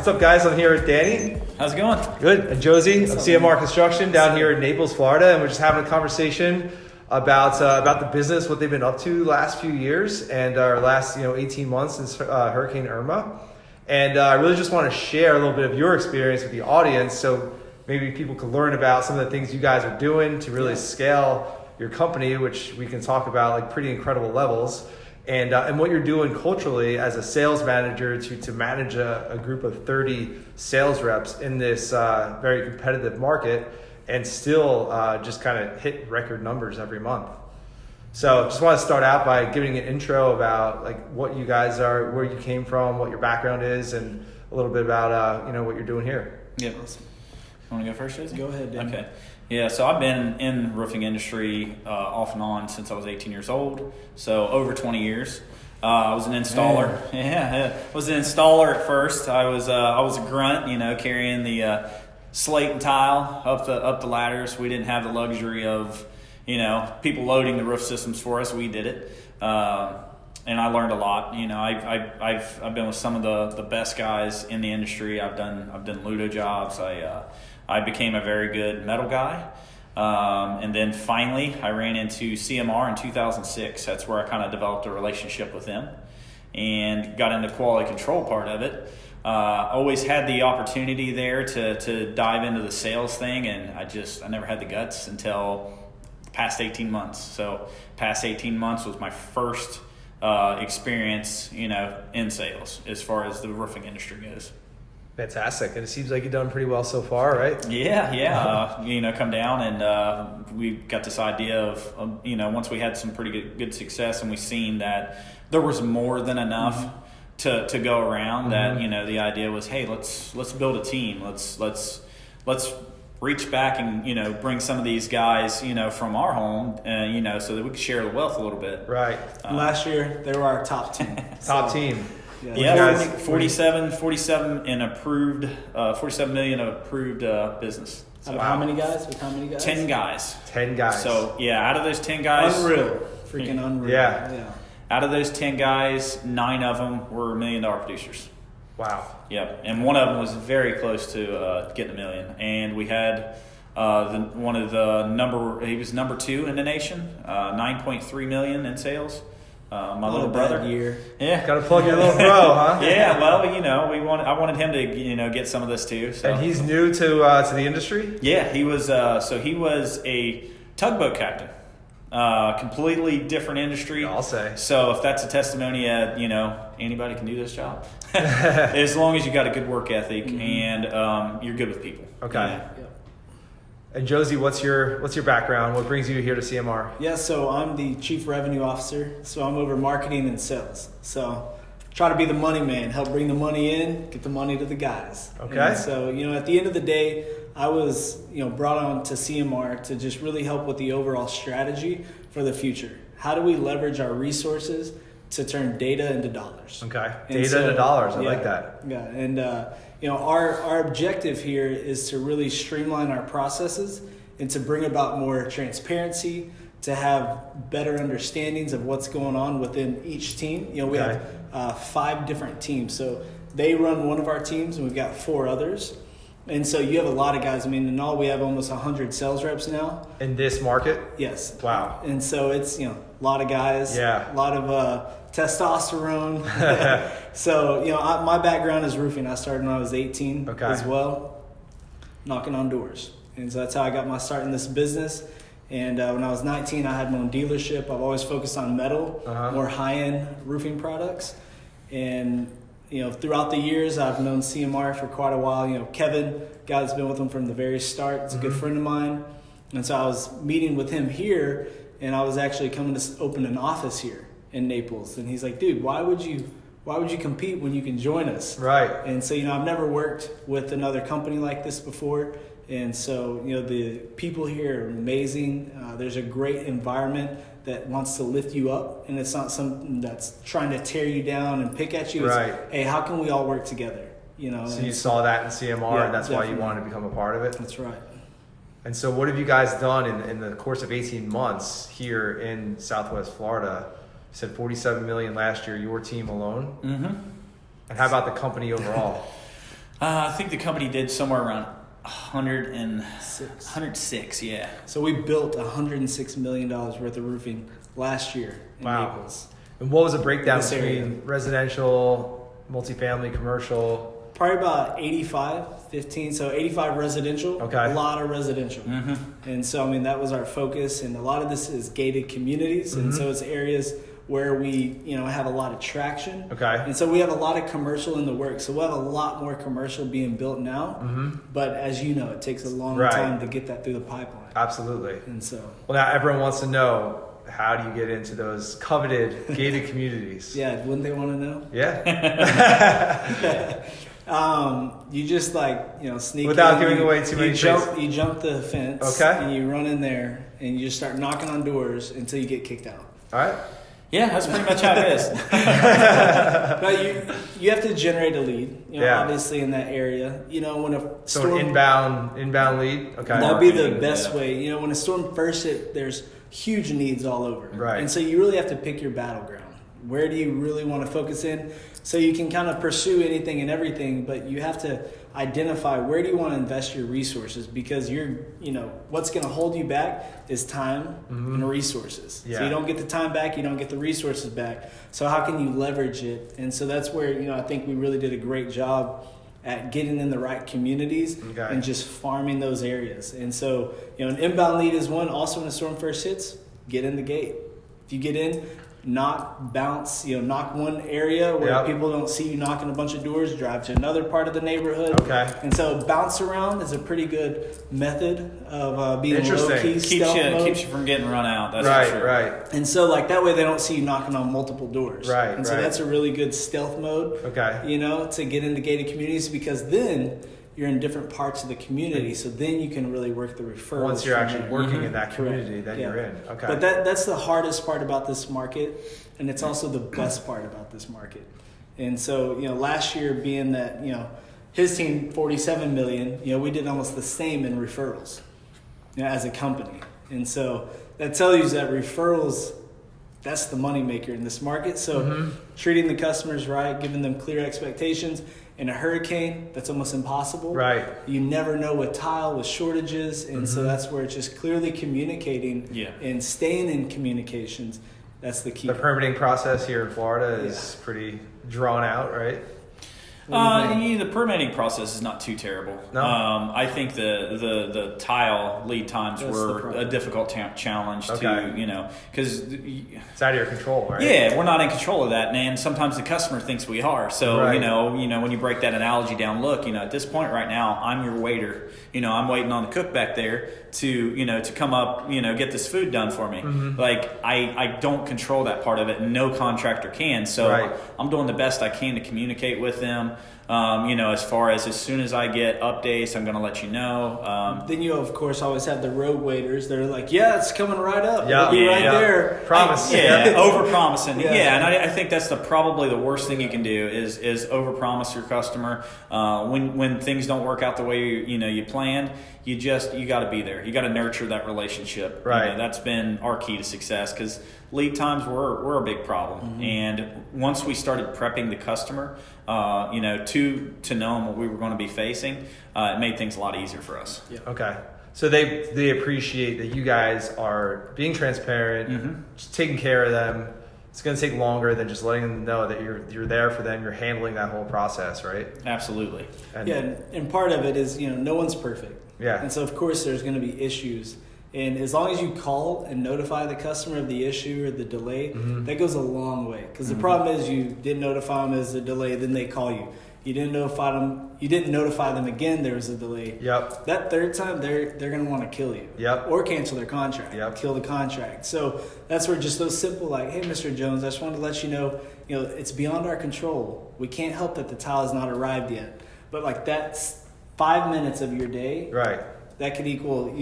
What's up, guys? I'm here with Danny. How's it going? Good. And Josey of CMR Construction down here in Naples, Florida, and we're just having a conversation about the business, what they've been up to the last few years, and our last 18 months since Hurricane Irma. And I really just want to share a little bit of your experience with the audience, so maybe people can learn about some of the things you guys are doing to really scale your company, which we can talk about like pretty incredible levels. And what you're doing culturally as a sales manager to manage a group of 30 sales reps in this very competitive market and still just kind of hit record numbers every month. So just want to start out by giving an intro about like what you guys are, where you came from, what your background is, and a little bit about what you're doing here. Yeah. Awesome. Want to go first, Josey? Go ahead, Dan. Okay. Yeah, so I've been in the roofing industry off and on since I was 18 years old, so over 20 years. I was an installer. I was an installer at first. I was a grunt, carrying the slate and tile up the ladders. We didn't have the luxury of, people loading the roof systems for us. We did it, and I learned a lot. I've been with some of the best guys in the industry. I've done Ludo jobs. I became a very good metal guy. And then finally, I ran into CMR in 2006. That's where I kind of developed a relationship with them and got into quality control part of it. Always had the opportunity there to dive into the sales thing, and I never had the guts until the past 18 months. So past 18 months was my first experience, in sales as far as the roofing industry goes. Fantastic. And it seems like you've done pretty well so far, right? Yeah. Come down and we got this idea of once we had some pretty good success and we seen that there was more than enough to go around, that, the idea was, hey, let's build a team. Let's reach back and, bring some of these guys, from our home, so that we could share the wealth a little bit. Right. Last year, they were our top team. Team. Yeah, 47 in approved, 47 million of approved business. So how many guys? With how many guys? 10 guys. 10 guys. So out of those 10 guys, unreal, freaking unreal. Yeah. Out of those 10 guys, 9 of them were $1 million producers. Wow. Yep, and one of them was very close to getting $1 million, and we had he was number 2 in the nation, 9.3 million in sales. My little brother. Year. Yeah. Got to plug your little bro, huh? Yeah. Well, I wanted him to, get some of this too. So. And he's new to the industry? Yeah, he was. So he was a tugboat captain. Completely different industry. I'll say. So if that's a testimony at, anybody can do this job, as long as you got a good work ethic and you're good with people. Okay. Yeah. And Josey, what's your background? What brings you here to CMR? Yeah, so I'm the Chief Revenue Officer. So I'm over marketing and sales. So try to be the money man, help bring the money in, get the money to the guys. Okay. And so, at the end of the day, I was, brought on to CMR to just really help with the overall strategy for the future. How do we leverage our resources to turn data into dollars? Okay. Data into dollars. I like that. Yeah. And, our objective here is to really streamline our processes and to bring about more transparency, to have better understandings of what's going on within each team. We have 5 different teams. So they run one of our teams and we've got 4 others. And so you have a lot of guys. In all, we have almost 100 sales reps now. In this market? Yes. Wow. And so it's, a lot of guys, a lot of testosterone. So, my background is roofing. I started when I was 18 as well, knocking on doors. And so that's how I got my start in this business. And when I was 19, I had my own dealership. I've always focused on metal, more high-end roofing products. And throughout the years, I've known CMR for quite a while. Kevin, guy that's been with them from the very start, is a good friend of mine. And so I was meeting with him here, and I was actually coming to open an office here in Naples. And he's like, dude, why would you compete when you can join us? Right. And so, I've never worked with another company like this before. And so, the people here are amazing. There's a great environment that wants to lift you up, and it's not something that's trying to tear you down and pick at you. Right. It's, hey, how can we all work together? So you saw that in CMR, and that's definitely why you wanted to become a part of it? That's right. And so what have you guys done in the course of 18 months here in Southwest Florida? You said $47 million last year, your team alone? Mm-hmm. And how about the company overall? I think the company did somewhere around 106, yeah. So we built $106 million worth of roofing last year in Naples. And what was the breakdown between area. residential, multifamily, commercial? Probably about 85-15, so 85 residential, a lot of residential. And so, I mean, that was our focus, and a lot of this is gated communities, and so it's areas where we, have a lot of traction. And so we have a lot of commercial in the works, so we'll have a lot more commercial being built now, but as you know, it takes a long time to get that through the pipeline. Absolutely. And so. Well, now everyone wants to know, how do you get into those coveted gated communities? Yeah, wouldn't they want to know? Yeah. You just sneak without in, giving away too many things. You jump the fence, and you run in there, and you just start knocking on doors until you get kicked out. All right. Yeah, that's pretty much how it is. But you have to generate a lead, obviously in that area. When a storm, an inbound lead. Okay. That'd be the best way. When a storm first hit, there's huge needs all over. Right. And so you really have to pick your battleground. Where do you really want to focus in? So you can kind of pursue anything and everything, but you have to identify where do you want to invest your resources, because what's going to hold you back is time and resources. Yeah. So you don't get the time back, you don't get the resources back. So how can you leverage it? And so that's where, I think we really did a great job at getting in the right communities and just farming those areas. And so, an inbound lead is one. Also, when a storm first hits, get in the gate. If you get in, knock one area where people don't see you knocking a bunch of doors, drive to another part of the neighborhood. And so bounce around is a pretty good method of being low-key, stealth mode. Keeps you from getting run out. That's for sure. Right. And so that way they don't see you knocking on multiple doors. And so that's a really good stealth mode. To get into gated communities, because then you're in different parts of the community, so then you can really work the referrals. Once you're actually working in that community, then you're in. But that's the hardest part about this market, and it's also the best part about this market. And so, last year being that, his team, $47 million, we did almost the same in referrals, as a company. And so that tells you that referrals, that's the moneymaker in this market. So treating the customers right, giving them clear expectations. In a hurricane, that's almost impossible. You never know with tile, with shortages, and so that's where it's just clearly communicating and staying in communications. That's the key. The permitting process here in Florida is pretty drawn out, right? The permitting process is not too terrible. No. I think the tile lead times were a difficult challenge to, because it's out of your control, right? Yeah, we're not in control of that, and sometimes the customer thinks we are. So, when you break that analogy down, look, at this point right now, I'm your waiter. I'm waiting on the cook back there to come up, get this food done for me. I don't control that part of it. No contractor can. So I'm doing the best I can to communicate with them. As far as soon as I get updates, I'm going to let you know. Then you, of course, always have the road waiters. They're like, it's coming right up. It'll be right there. Promise. Over-promising. And I think that's probably the worst thing you can do is over-promise your customer. When things don't work out the way you planned, you got to be there. You got to nurture that relationship. That's been our key to success, because lead times were a big problem. And once we started prepping the customer, to know what we were going to be facing, it made things a lot easier for us. So they appreciate that you guys are being transparent, just taking care of them. It's going to take longer than just letting them know that you're there for them. You're handling that whole process, right? Absolutely. And part of it is, no one's perfect. And so, of course, there's going to be issues. And as long as you call and notify the customer of the issue or the delay, that goes a long way. Because the problem is you didn't notify them as a delay, then they call you. You didn't notify them again, there was a delay. That third time, they're going to want to kill you. Or cancel their contract. Kill the contract. So that's where just those simple, hey, Mr. Jones, I just wanted to let you know, it's beyond our control. We can't help that the tile has not arrived yet. But that's 5 minutes of your day. That could equal,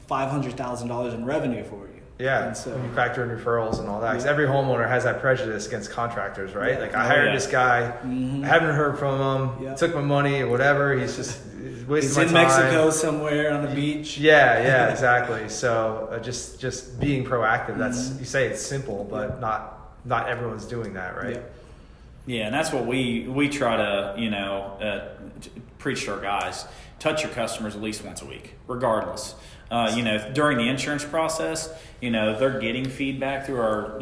$500,000 in revenue for you. And so when you factor in referrals and all that, because every homeowner has that prejudice against contractors, right? I hired this guy, I haven't heard from him, took my money or whatever. He's just wasting my time. He's in Mexico somewhere on the beach. Exactly. So just being proactive. That's you say it's simple, but not everyone's doing that, right? And that's what we try to preach to our guys, touch your customers at least once a week, regardless. During the insurance process, they're getting feedback through our,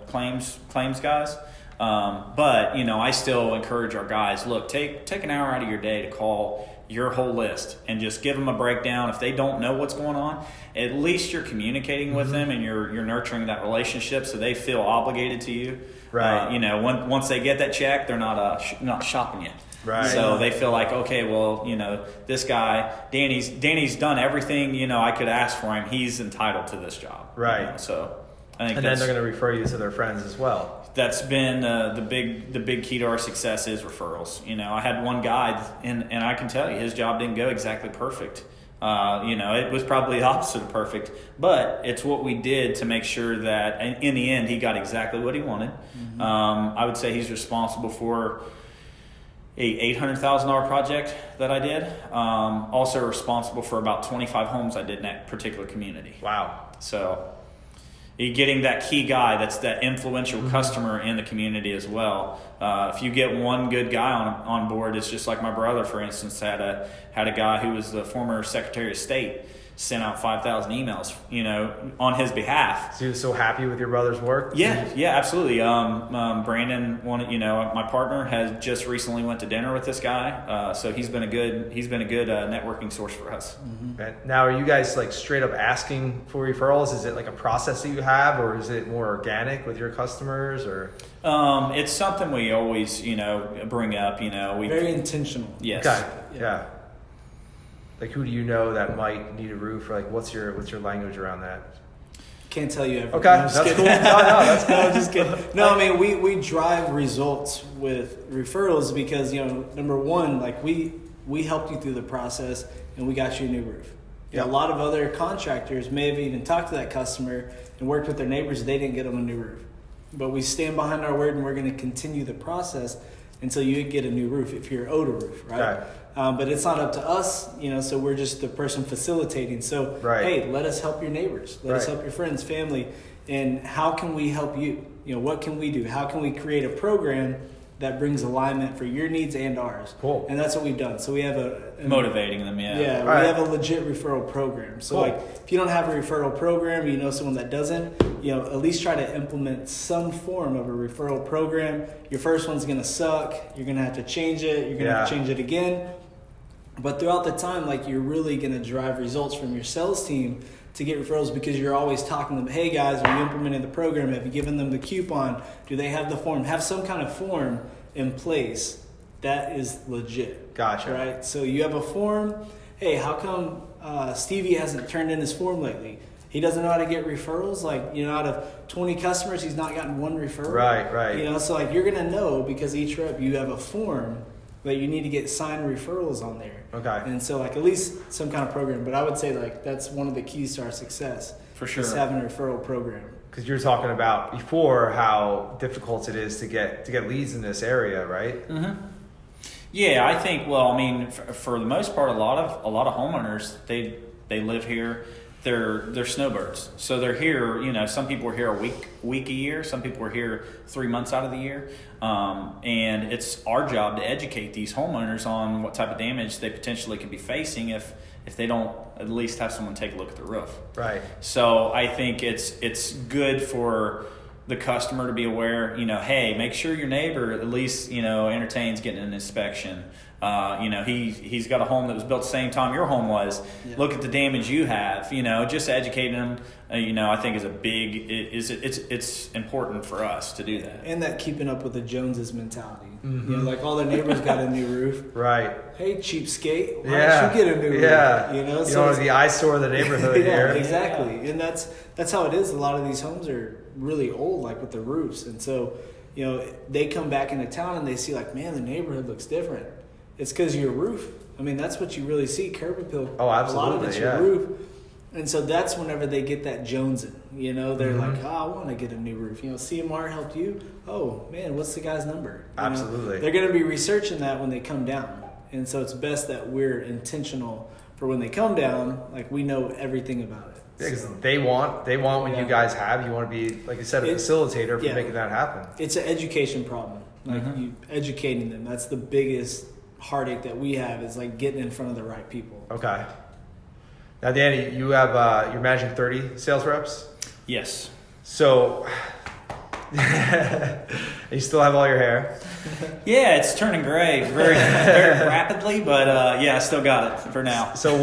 claims guys. But I still encourage our guys, look, take an hour out of your day to call your whole list and just give them a breakdown. If they don't know what's going on, at least you're communicating with them and you're nurturing that relationship so they feel obligated to you. Right. Once they get that check, they're not shopping you. Right. So they feel like, okay, well, this guy, Danny's done everything, I could ask for him. He's entitled to this job. Right. So I think and then they're going to refer you to their friends as well. That's been the big key to our success is referrals. I had one guy, and I can tell you his job didn't go exactly perfect. It was probably the opposite of perfect, but it's what we did to make sure that in the end he got exactly what he wanted. Mm-hmm. I would say he's responsible for a $800,000 project that I did. Also responsible for about 25 homes I did in that particular community. Wow. So you're getting that key guy that's that influential customer in the community as well. If you get one good guy on board, it's just like my brother, for instance, had a guy who was the former Secretary of State, sent out 5,000 emails, on his behalf. So you're so happy with your brother's work? Yeah, absolutely. Brandon, my partner, has just recently went to dinner with this guy. So he's been a good networking source for us. Mm-hmm. Okay. Now, are you guys like straight up asking for referrals? Is it like a process that you have, or is it more organic with your customers, or? It's something we always, bring up. We very intentional. Yes. Okay. Yeah. Like, who do you know that might need a roof? Or like, what's your language around that? Can't tell you everything. Okay, that's cool. No, that's cool. No, just kidding. No, I mean, we drive results with referrals because, number one, like we helped you through the process and we got you a new roof. Yep. A lot of other contractors may have even talked to that customer and worked with their neighbors. They didn't get them a new roof. But we stand behind our word and we're going to continue the process until you get a new roof if you're owed a roof, right? Okay. But it's not up to us, so we're just the person facilitating. So, right. Hey, let us help your neighbors. Let us help your friends, family. And how can we help you? What can we do? How can we create a program that brings alignment for your needs and ours? At And that's what we've done. So we have motivating them, yeah. Yeah, we have a legit referral program. So like, if you don't have a referral program, you know someone that doesn't, at least try to implement some form of a referral program. Your first one's going to suck. You're going to have to change it. You're going to have to change it again. But throughout the time, like, you're really going to drive results from your sales team to get referrals because you're always talking to them. Hey guys, are you implementing the program? Have you given them the coupon? Do they have the form? Have some kind of form in place that is legit. Gotcha. Right? So you have a form. Hey, how come Stevie hasn't turned in his form lately? He doesn't know how to get referrals. Like, out of 20 customers, he's not gotten one referral. Right. So like, you're going to know because each rep, you have a form that you need to get signed referrals on there. Okay. And so like, at least some kind of program. But I would say like, that's one of the keys to our success. For sure. Is having a referral program. Because you were talking about before how difficult it is to get leads in this area, right? Mm-hmm. Yeah, I think. Well, I mean, for the most part, a lot of homeowners they live here. They're snowbirds, so they're here. Some people are here a week a year. Some people are here 3 months out of the year, and it's our job to educate these homeowners on what type of damage they potentially could be facing if they don't at least have someone take a look at the roof. Right. So I think it's good for the customer to be aware, hey, make sure your neighbor at least, entertains getting an inspection. He's got a home that was built the same time your home was. Yeah. Look at the damage you have, just educating them, I think is it's important for us to do that. And that keeping up with the Joneses mentality. Mm-hmm. Like all their neighbors got a new roof. Right. Hey, cheapskate, why don't you get a new roof? You don't want to be the eyesore of the neighborhood here. Exactly. Yeah. And that's how it is. A lot of these homes are really old, like with the roofs. And so, they come back into town and they see like, man, the neighborhood looks different. It's because your roof. I mean, that's what you really see, curb appeal. Oh, absolutely. A lot of it's your roof. And so that's whenever they get that jonesing. They're like, I want to get a new roof. CMR helped you. Oh, man, what's the guy's number? Absolutely. They're going to be researching that when they come down. And so it's best that we're intentional for when they come down, like we know everything about it. Yeah, because they want what you guys have. You want to be, like you said, a facilitator for making that happen. It's an education problem. Like you educating them. That's the biggest heartache that we have is like getting in front of the right people. Okay. Now, Danny, you have you're managing 30 sales reps. Yes. So, you still have all your hair. Yeah, it's turning gray very rapidly, but I still got it for now. So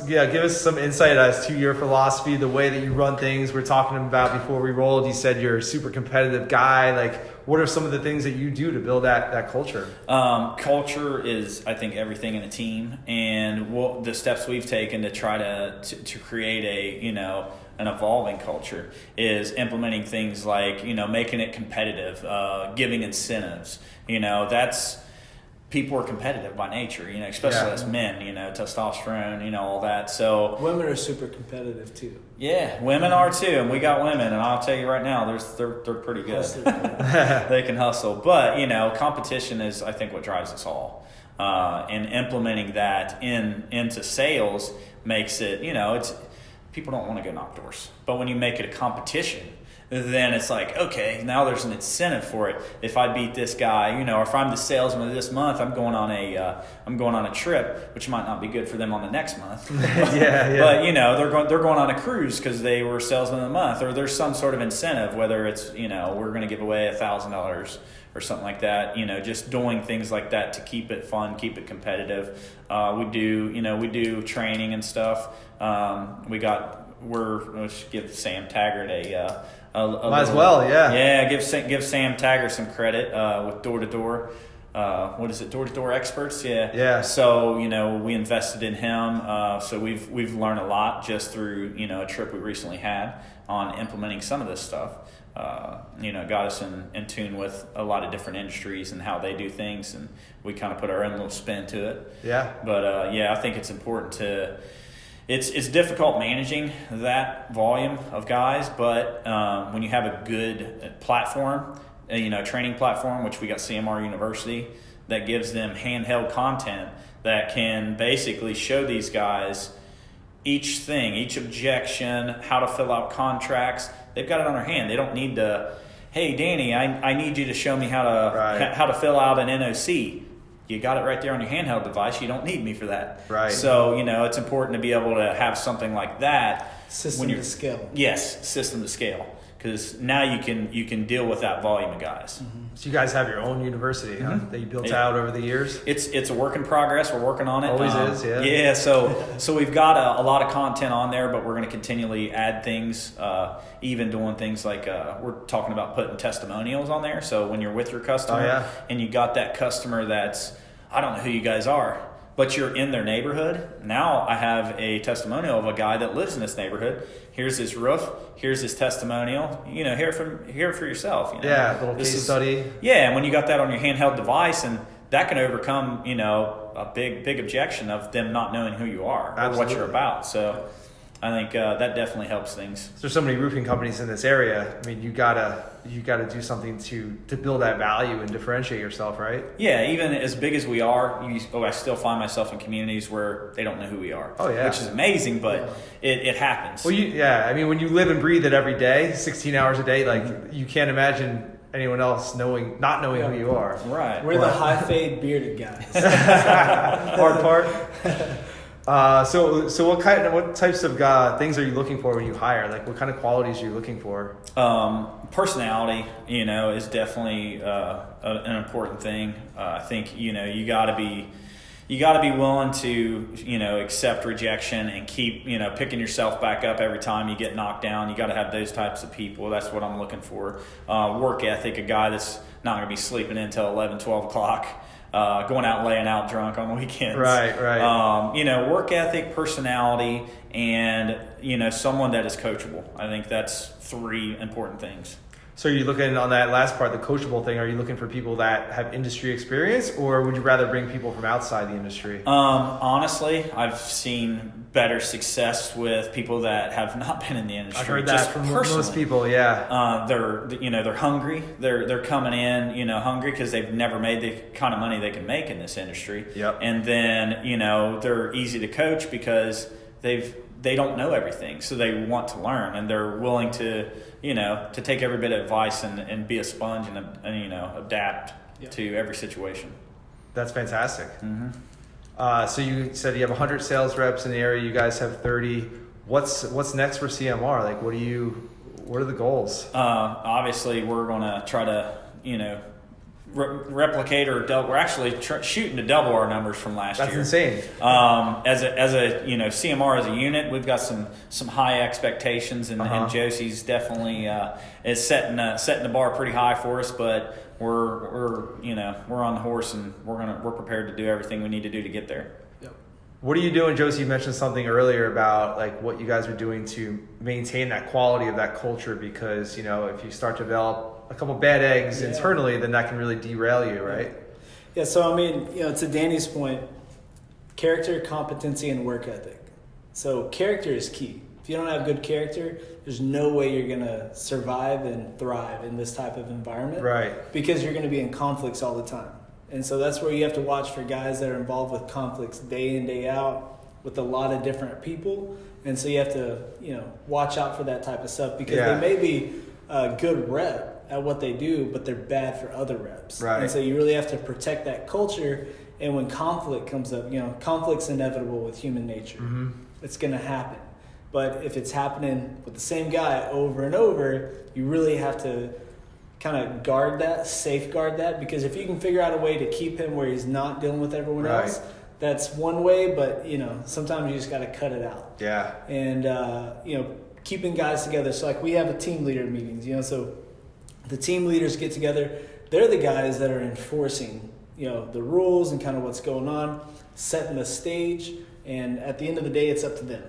give us some insight as to your philosophy, the way that you run things. We're talking about before we rolled, you said you're a super competitive guy. Like, what are some of the things that you do to build that culture? Culture is, I think, everything in a team, and the steps we've taken to try to create an evolving culture is implementing things like, making it competitive, giving incentives. People are competitive by nature, especially as men, testosterone, all that. So women are super competitive too. Yeah, women are too, and we got women, and I'll tell you right now, they're pretty good. They can hustle, but competition is, I think, what drives us all. And implementing that into sales makes it, it's people don't want to go knock doors, but when you make it a competition, then it's like, okay, now there's an incentive for it. If I beat this guy, or if I'm the salesman of this month, I'm going on a trip, which might not be good for them on the next month. yeah. But they're going on a cruise because they were salesman of the month, or there's some sort of incentive, whether it's we're going to give away $1,000 or something like that. Just doing things like that to keep it fun, keep it competitive. We do training and stuff. Let's give Sam Taggart might as well, yeah. Yeah, give Sam Taggart some credit with door-to-door. What is it? Door-to-door experts? Yeah. Yeah. So, we invested in him. So we've learned a lot just through, a trip we recently had on implementing some of this stuff. Got us in tune with a lot of different industries and how they do things, and we kind of put our own little spin to it. Yeah. But I think it's important to. It's difficult managing that volume of guys, but when you have a good platform, training platform, which we got CMR University, that gives them handheld content that can basically show these guys each thing, each objection, how to fill out contracts. They've got it on their hand. They don't need to, hey, Danny, I need you to show me how to fill out an NOC. You got it right there on your handheld device. You don't need me for that. Right. So, it's important to be able to have something like that. System to scale. Yes, system to scale. Because now you can deal with that volume of guys. Mm-hmm. So you guys have your own university, huh? That you built out over the years? It's a work in progress. We're working on it. Always is, yeah. Yeah, so we've got a lot of content on there, but we're going to continually add things, even doing things like we're talking about putting testimonials on there. So when you're with your customer and you got that customer that's, I don't know who you guys are, but you're in their neighborhood. Now I have a testimonial of a guy that lives in this neighborhood. Here's his roof. Here's his testimonial. Hear it for yourself. Yeah, a little case study. Yeah, and when you got that on your handheld device, and that can overcome, a big objection of them not knowing who you are or what you're about. So I think that definitely helps things. There's so many roofing companies in this area. I mean, you gotta do something to build that value and differentiate yourself, right? Yeah, even as big as we are, I still find myself in communities where they don't know who we are. Oh yeah, which is amazing, but it happens. Well, I mean, when you live and breathe it every day, 16 hours a day, like you can't imagine anyone else not knowing who you are. Right. We're the high fade bearded guys. Hard part. So what types of things are you looking for when you hire? Like, what kind of qualities are you looking for? Personality, is definitely an important thing. I think you got to be willing to accept rejection and keep picking yourself back up every time you get knocked down. You got to have those types of people. That's what I'm looking for. Work ethic, a guy that's not going to be sleeping until 11, 12 o'clock. Going out and laying out drunk on weekends. Right. Work ethic, personality, and someone that is coachable. I think that's 3 important things. So are you looking on that last part, the coachable thing, are you looking for people that have industry experience, or would you rather bring people from outside the industry? Honestly, I've seen better success with people that have not been in the industry. I've heard that from most people, yeah. They're hungry. They're coming in, hungry because they've never made the kind of money they can make in this industry. Yep. And then, they're easy to coach because they don't know everything, so they want to learn, and they're willing to to take every bit of advice and be a sponge and adapt to every situation. That's fantastic. So you said you have 100 sales reps in the area. You guys have 30. What's next for CMR? Like, what are the goals? Obviously, we're going to try to, replicate or double. We're actually shooting to double our numbers from last year. That's insane. As a CMR as a unit, we've got some high expectations, and Josie's definitely is setting the bar pretty high for us. But we're on the horse, and we're prepared to do everything we need to do to get there. What are you doing, Josey? You mentioned something earlier about like what you guys are doing to maintain that quality of that culture, because if you start to develop a couple bad eggs internally, then that can really derail you, right? Yeah. So to Danny's point, character, competency, and work ethic. So character is key. If you don't have good character, there's no way you're gonna survive and thrive in this type of environment, right? Because you're gonna be in conflicts all the time. And so that's where you have to watch for guys that are involved with conflicts day in, day out with a lot of different people. And so you have to, watch out for that type of stuff, because they may be a good rep at what they do, but they're bad for other reps. Right. And so you really have to protect that culture. And when conflict comes up, conflict's inevitable with human nature. It's going to happen. But if it's happening with the same guy over and over, you really have to kind of guard that, safeguard that, because if you can figure out a way to keep him where he's not dealing with everyone else, that's one way, but sometimes you just got to cut it out. Yeah. And keeping guys together. So like we have a team leader meetings, so the team leaders get together. They're the guys that are enforcing, the rules and kind of what's going on, setting the stage, and at the end of the day, it's up to them.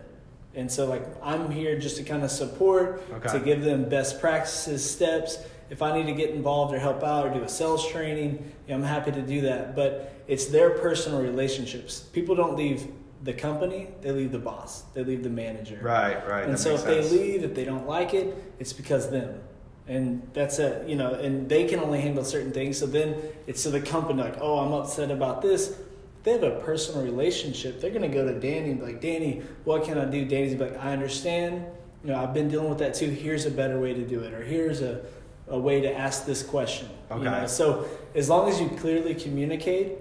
And so like I'm here just to kind of support, to give them best practices, steps. If I need to get involved or help out or do a sales training, I'm happy to do that. But it's their personal relationships. People don't leave the company, they leave the boss, they leave the manager. Right. And so if they leave, if they don't like it, it's because of them. And that's it, and they can only handle certain things. So then it's to the company, like, oh, I'm upset about this. If they have a personal relationship, they're going to go to Danny and be like, Danny, what can I do? Danny's be like, I understand. I've been dealing with that too. Here's a better way to do it. Or here's a way to ask this question. So as long as you clearly communicate,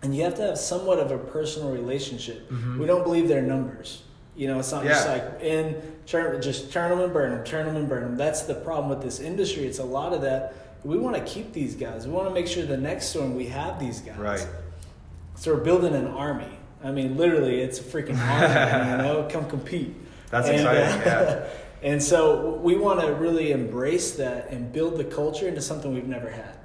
and you have to have somewhat of a personal relationship. We don't believe they're numbers. It's not just like just turn them and burn them. That's the problem with this industry. It's a lot of that. We want to keep these guys. We want to make sure the next storm we have these guys. Right. So we're building an army. I mean, literally, it's a freaking army. Come compete. That's exciting. And so we want to really embrace that and build the culture into something we've never had.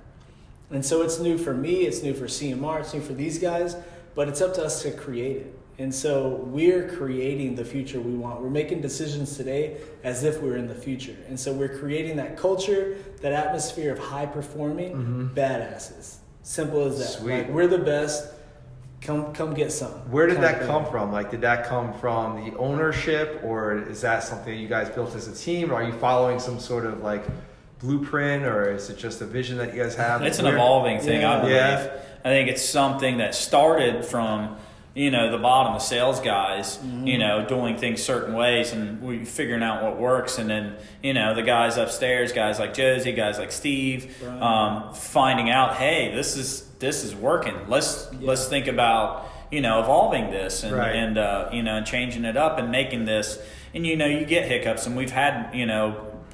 And so it's new for me, it's new for CMR, it's new for these guys, but it's up to us to create it. And so we're creating the future we want. We're making decisions today as if we're in the future. And so we're creating that culture, that atmosphere of high-performing badasses. Simple as that. Sweet. Like, we're the best. Come get some. Where did that come from? Like, did that come from the ownership, or is that something you guys built as a team? Or are you following some sort of like blueprint, or is it just a vision that you guys have? It's an evolving thing, I believe. I think it's something that started from the bottom, the sales guys, doing things certain ways, and we figuring out what works, and then the guys upstairs, guys like Josey, guys like Steve, finding out, hey, this is working. Let's think about evolving this and changing it up and making this. And you get hiccups, and we've had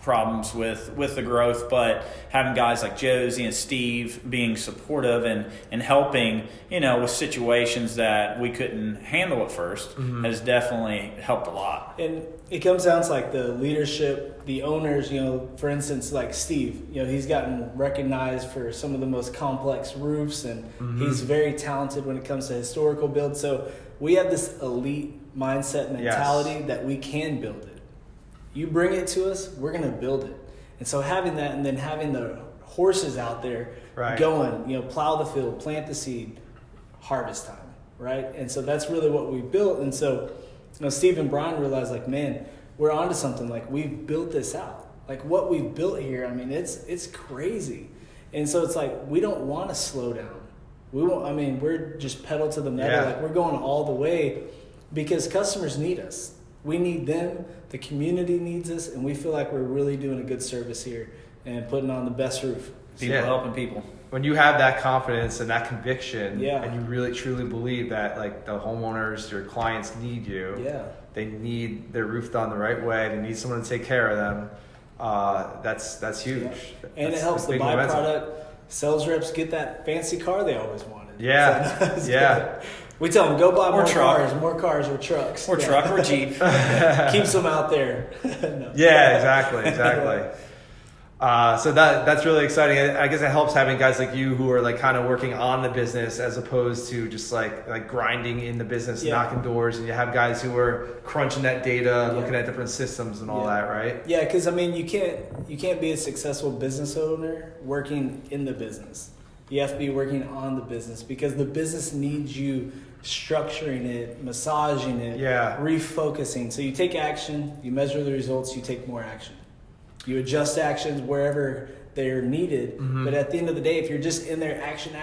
problems with the growth, but having guys like Josey and Steve being supportive and helping with situations that we couldn't handle at first has definitely helped a lot. And it comes down to like the leadership, the owners, for instance, like Steve, he's gotten recognized for some of the most complex roofs, and he's very talented when it comes to historical build. So we have this elite mindset mentality that we can build it. You bring it to us, we're going to build it. And so having that, and then having the horses out there going, plow the field, plant the seed, harvest time, right? And so that's really what we built. And so, Steve and Brian realized, like, man, we're onto something. Like, we've built this out. Like, what we've built here, I mean, it's crazy. And so it's like, we don't want to slow down. We're just pedal to the metal. Like, we're going all the way because customers need us. We need them, the community needs us, and we feel like we're really doing a good service here and putting on the best roof. People helping people. When you have that confidence and that conviction, Yeah. and you really truly believe that like the homeowners, your clients need you, they need their roof done the right way, they need someone to take care of them. That's huge. Yeah. And that's it helps the big momentum. byproduct. Sales reps get that fancy car they always wanted. Yeah, So yeah. We tell them, go buy more truck. cars or trucks. Or truck or Jeep. Keeps them out there. No. Yeah, exactly. So that's really exciting. I guess it helps having guys like you who are like kind of working on the business as opposed to just like grinding in the business, knocking doors. And you have guys who are crunching that data, looking at different systems and all that, right? Yeah, because I mean, you can't be a successful business owner working in the business. You have to be working on the business because the business needs you structuring it, massaging it, refocusing. So you take action, you measure the results, you take more action. You adjust actions wherever they're needed. But at the end of the day, if you're just in there action,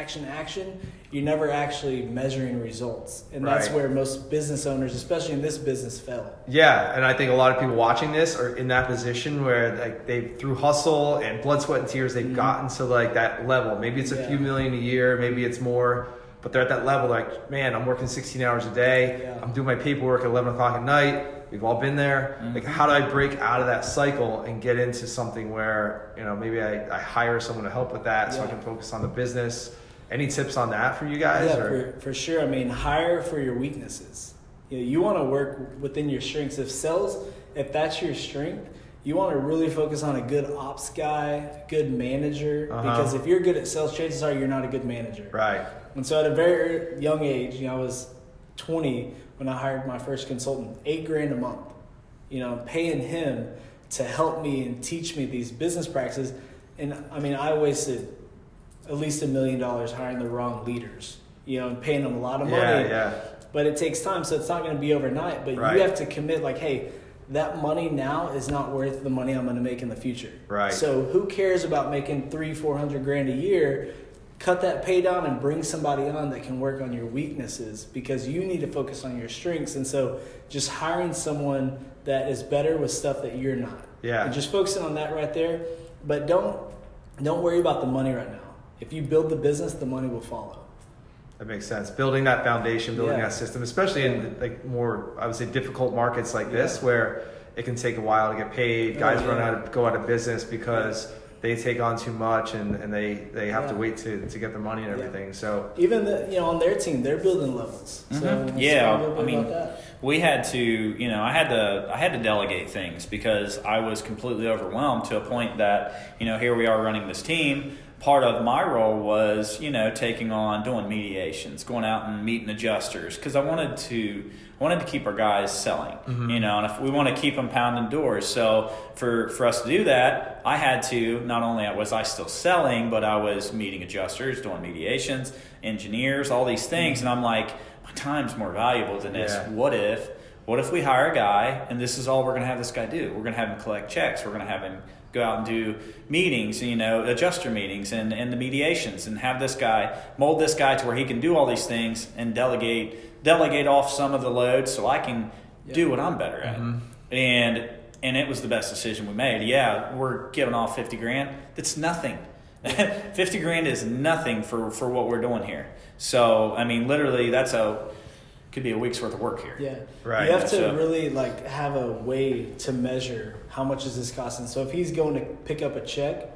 you're never actually measuring results. And that's where most business owners, especially in this business, fail. Yeah, and I think a lot of people watching this are in that position where like they through hustle and blood, sweat, and tears, they've gotten to like that level. Maybe it's a few million a year, maybe it's more, but they're at that level like, man, I'm working 16 hours a day. I'm doing my paperwork at 11 o'clock at night. We've all been there. Like, how do I break out of that cycle and get into something where, maybe I hire someone to help with that so I can focus on the business? Any tips on that for you guys? Yeah, for sure. I mean, hire for your weaknesses. You want to work within your strengths. If that's your strength, you want to really focus on a good ops guy, good manager, because if you're good at sales, chances are you're not a good manager. Right. And so at a very young age, I was 20 when I hired my first consultant, $8,000 a month, paying him to help me and teach me these business practices. And I mean, I wasted at least $1 million hiring the wrong leaders, and paying them a lot of money. But it takes time, so it's not going to be overnight. But you have to commit, like, hey, that money now is not worth the money I'm going to make in the future. Right. So who cares about making $300,000-$400,000 a year? Cut that pay down and bring somebody on that can work on your weaknesses because you need to focus on your strengths. And so just hiring someone that is better with stuff that you're not. Yeah. And just focusing on that right there. But don't worry about the money right now. If you build the business, the money will follow. That makes sense. Building that foundation, building that system, especially in like more, I would say, difficult markets like this where it can take a while to get paid. Guys go out of business because they take on too much and they have to wait to get the money and everything. So even on their team, they're building levels. So I mean, we had to, I had to delegate things because I was completely overwhelmed to a point that, here we are running this team. Part of my role was, taking on, doing mediations, going out and meeting adjusters because I wanted to keep our guys selling, and if we want to keep them pounding doors. So for us to do that, I had to, not only was I still selling, but I was meeting adjusters, doing mediations, engineers, all these things. And I'm like, my time's more valuable than this. What if we hire a guy and this is all we're going to have this guy do? We're going to have him collect checks. We're going to have him go out and do meetings, adjuster meetings and the mediations and have this guy, mold this guy to where he can do all these things and delegate off some of the load so I can do what I'm better at. And it was the best decision we made. Yeah, we're giving off $50,000. That's nothing. $50,000 is nothing for what we're doing here. So, I mean, literally could be a week's worth of work here. Yeah. Right. You have to really have a way to measure how much is this costing. So if he's going to pick up a check,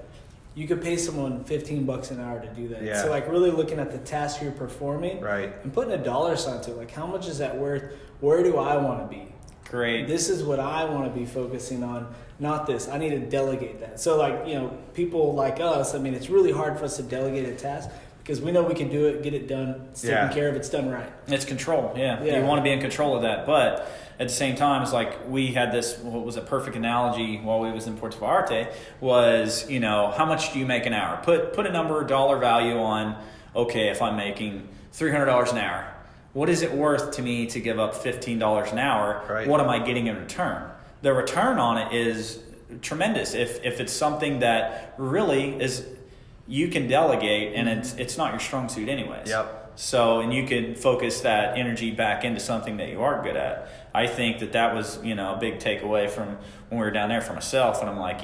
you could pay someone $15 an hour to do that. Yeah. So really looking at the task you're performing and putting a dollar sign to it. How much is that worth? Where do I want to be? Great. This is what I want to be focusing on, not this. I need to delegate that. So people like us, I mean, it's really hard for us to delegate a task because we know we can do it, get it done, it's taken care of, it's done right. It's control, You want to be in control of that. But at the same time, it's like we had this, what was a perfect analogy while we was in Puerto Vallarta was, how much do you make an hour? Put a number, dollar value on, okay, if I'm making $300 an hour, what is it worth to me to give up $15 an hour? Right. What am I getting in return? The return on it is tremendous. If it's something that really is, you can delegate and it's not your strong suit anyways. Yep. So, and you could focus that energy back into something that you are good at. I think that was, a big takeaway from when we were down there for myself. And I'm like,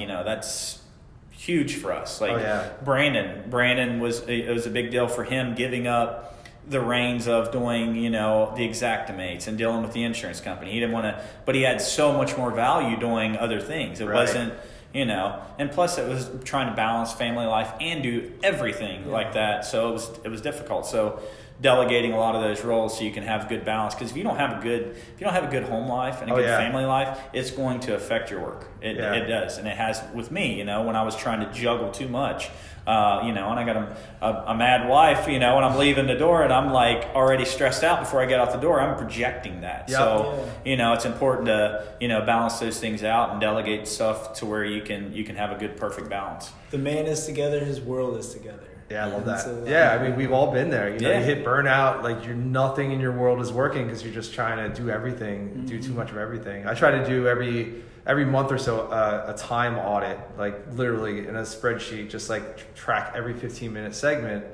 huge for us. Like, oh, yeah. Brandon was a big deal for him, giving up the reins of doing, you know, the Exactimates and dealing with the insurance company. He didn't want to, but he had so much more value doing other things. It wasn't, you know, and plus it was trying to balance family life and do everything like that. So it was difficult. So delegating a lot of those roles so you can have good balance, because if you don't have a good home life and a good family life, it's going to affect your work. It does, and it has with me. You know, when I was trying to juggle too much, you know, and I got a mad wife, you know, and I'm leaving the door and I'm like already stressed out before I get out the door. I'm projecting that. So you know, it's important to, you know, balance those things out and delegate stuff to where you can have a good perfect balance. The man is together, his world is together. Yeah, I love that. So, I mean, we've all been there. You know, you hit burnout, like nothing in your world is working because you're just trying to do everything, do too much of everything. I try to do every month or so a time audit, like literally in a spreadsheet, just like track every 15-minute segment.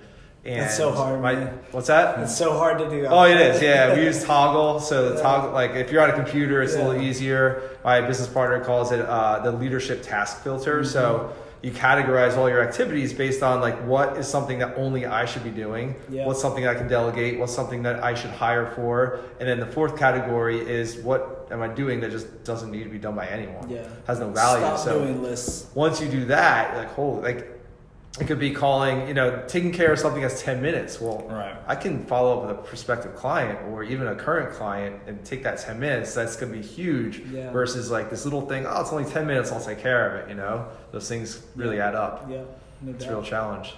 And it's so hard, man. What's that? It's so hard to do. Oh, it is. Yeah, we use Toggle. So the Toggle, like if you're on a computer, it's a little easier. My business partner calls it the leadership task filter. So you categorize all your activities based on like what is something that only I should be doing, what's something I can delegate, what's something that I should hire for, and then the fourth category is what am I doing that just doesn't need to be done by anyone, has no value. Stop doing lists. Once you do that, like holy, like it could be calling, you know, taking care of something that's 10 minutes. Well, I can follow up with a prospective client or even a current client and take that 10 minutes. That's going to be huge versus like this little thing. Oh, it's only 10 minutes. I'll take care of it. You know, those things really add up. Yeah. No it's doubt. a real challenge.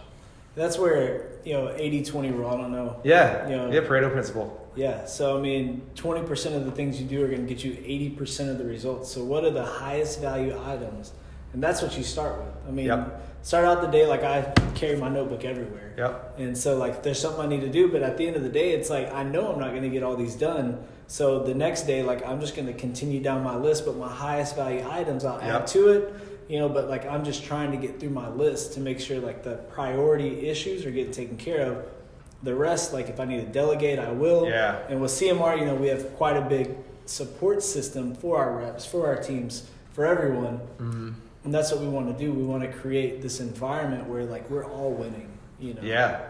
That's where, you know, 80-20 rule, I don't know. Yeah. You know, Pareto principle. Yeah. So, I mean, 20% of the things you do are going to get you 80% of the results. So what are the highest value items? And that's what you start with. I mean, start out the day like I carry my notebook everywhere. And so like there's something I need to do, but at the end of the day, it's like I know I'm not going to get all these done. So the next day, like I'm just going to continue down my list, but my highest value items I'll add to it. You know, but like I'm just trying to get through my list to make sure like the priority issues are getting taken care of. The rest, like if I need to delegate, I will. And with CMR, you know, we have quite a big support system for our reps, for our teams, for everyone. And that's what we want to do. We want to create this environment where like we're all winning, you know.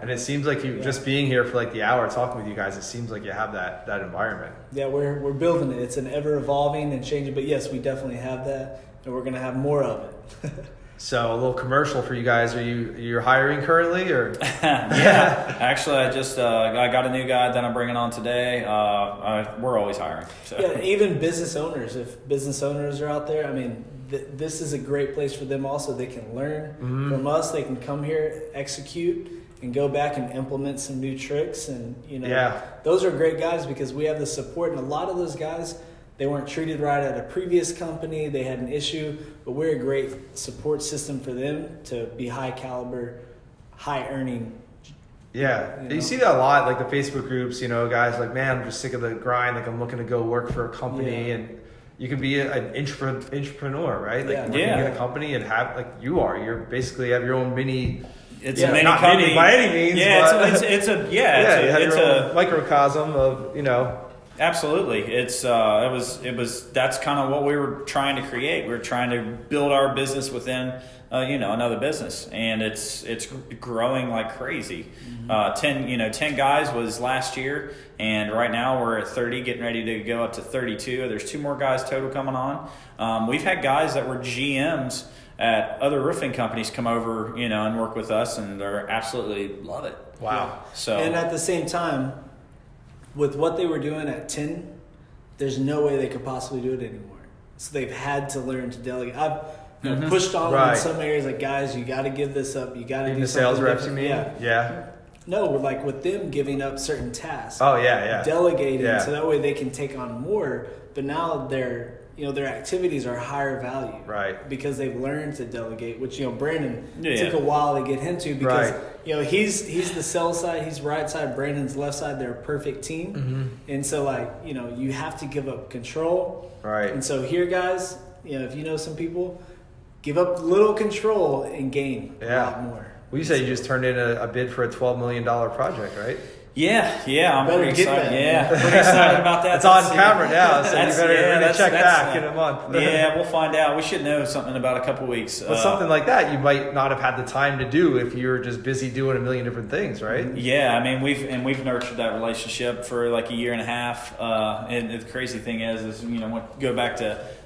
And it seems like you just being here for like the hour talking with you guys, it seems like you have that environment. Yeah, we're building it. It's an ever evolving and changing, but yes, we definitely have that, and we're going to have more of it. So a little commercial for you guys. You're hiring currently, or? Actually, I just I got a new guy that I'm bringing on today. We're always hiring. So. Yeah, even business owners. If business owners are out there, I mean, this is a great place for them. Also, they can learn from us. They can come here, execute, and go back and implement some new tricks. And you know, those are great guys because we have the support. And a lot of those guys, they weren't treated right at a previous company. They had an issue, but we're a great support system for them to be high caliber, high earning. Yeah, you see that a lot, like the Facebook groups, you know, guys like, man, I'm just sick of the grind. Like I'm looking to go work for a company and you can be an entrepreneur, right? Like working in a company and you're basically have your own mini. It's a mini not company mini by any means. Yeah, it's a microcosm of, you know. Absolutely. It's that's kind of what we were trying to create. We were trying to build our business within another business, and it's growing like crazy. 10 guys was last year, and right now we're at 30, getting ready to go up to 32. There's 2 more guys total coming on. We've had guys that were GMs at other roofing companies come over, and work with us, and they're absolutely love it. Wow. So, and at the same time, with what they were doing at 10, there's no way they could possibly do it anymore. So they've had to learn to delegate. I've pushed on them in some areas, like, guys, you got to give this up. You got to do the sales reps, you mean? Yeah. No, like with them giving up certain tasks. Oh, yeah. Delegating, so that way they can take on more. But now their activities are higher value. Right. Because they've learned to delegate, which, Brandon took a while to get into because, he's the sell side, he's right side, Brandon's left side. They're a perfect team. And so, you have to give up control. Right. And so here, guys, if you know some people, give up little control and gain a lot more. Well, you said you just turned in a bid for a $12 million project, right? Yeah, I'm Better pretty get excited. that. Yeah, pretty excited about that. It's on camera now, so you That's- better yeah, that's- check that's, back in a month. Yeah, we'll find out. We should know something in about a couple weeks. But something like that you might not have had the time to do if you're just busy doing a million different things, right? Yeah, I mean we've nurtured that relationship for like a year and a half. And the crazy thing is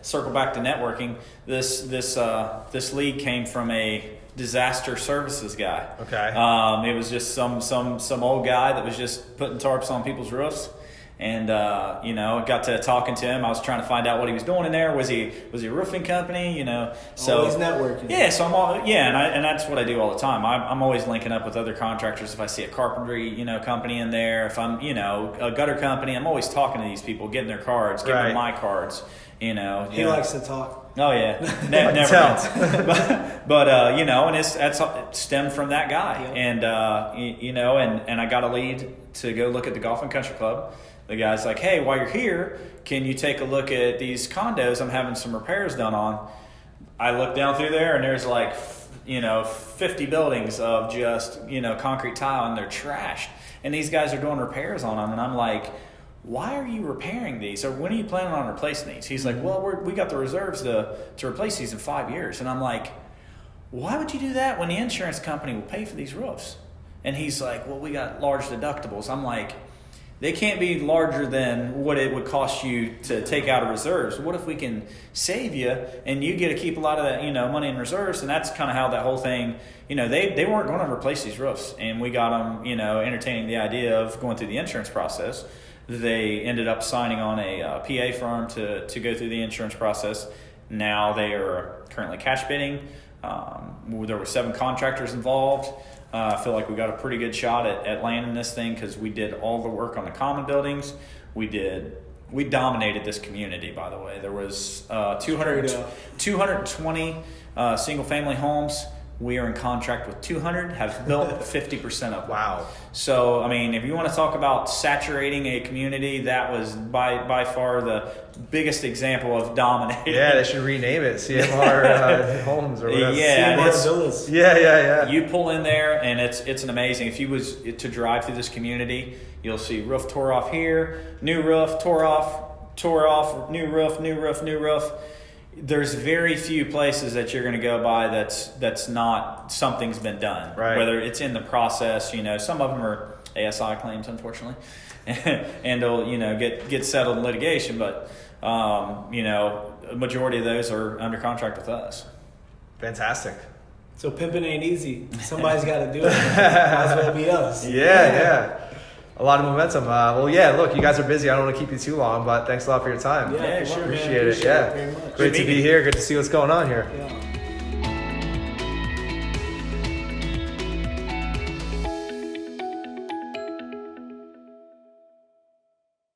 circle back to networking. This lead came from a disaster services guy. Okay. It was just some old guy that was just putting tarps on people's roofs. And got to talking to him. I was trying to find out what he was doing in there. Was he a roofing company? So always networking. Yeah, so and that's what I do all the time. I'm always linking up with other contractors. If I see a carpentry company in there, if I'm a gutter company, I'm always talking to these people, getting their cards, giving them my cards. He likes to talk. Oh yeah, never ends. but and that's stemmed from that guy, and and I got a lead to go look at the Golf and Country Club. The guy's like, hey, while you're here, can you take a look at these condos I'm having some repairs done on? I look down through there and there's like 50 buildings of just concrete tile, and they're trashed, and these guys are doing repairs on them, and I'm like, why are you repairing these? Or when are you planning on replacing these? He's like, well, we got the reserves to replace these in 5 years. And I'm like, why would you do that when the insurance company will pay for these roofs? And he's like, well, we got large deductibles. I'm like, they can't be larger than what it would cost you to take out of reserves. What if we can save you and you get to keep a lot of that, money in reserves? And that's kind of how that whole thing, they weren't going to replace these roofs. And we got them, entertaining the idea of going through the insurance process. They ended up signing on a PA firm to go through the insurance process. Now they are currently cash bidding. There were 7 contractors involved. I feel like we got a pretty good shot at landing this thing because we did all the work on the common buildings. We dominated this community, by the way. There was 220 single family homes. We are in contract with 200, have built 50% of them. Wow. So, I mean, if you want to talk about saturating a community, that was by far the biggest example of dominating. Yeah, they should rename it CMR Homes or whatever. Yeah, CMR Villas. Yeah. You pull in there, and it's an amazing. If you was to drive through this community, you'll see roof tore off here, new roof, tore off, new roof. There's very few places that you're going to go by that's not something's been done. Right. Whether it's in the process, some of them are ASI claims, unfortunately, and they'll get settled in litigation. But a majority of those are under contract with us. Fantastic. So pimping ain't easy. Somebody's got to do it. Might as well be us. Yeah. A lot of momentum. Look, you guys are busy. I don't want to keep you too long, but thanks a lot for your time. Yeah, sure, Appreciate man. it. Appreciate it very much. Great to be here. Good to see what's going on here. Yeah.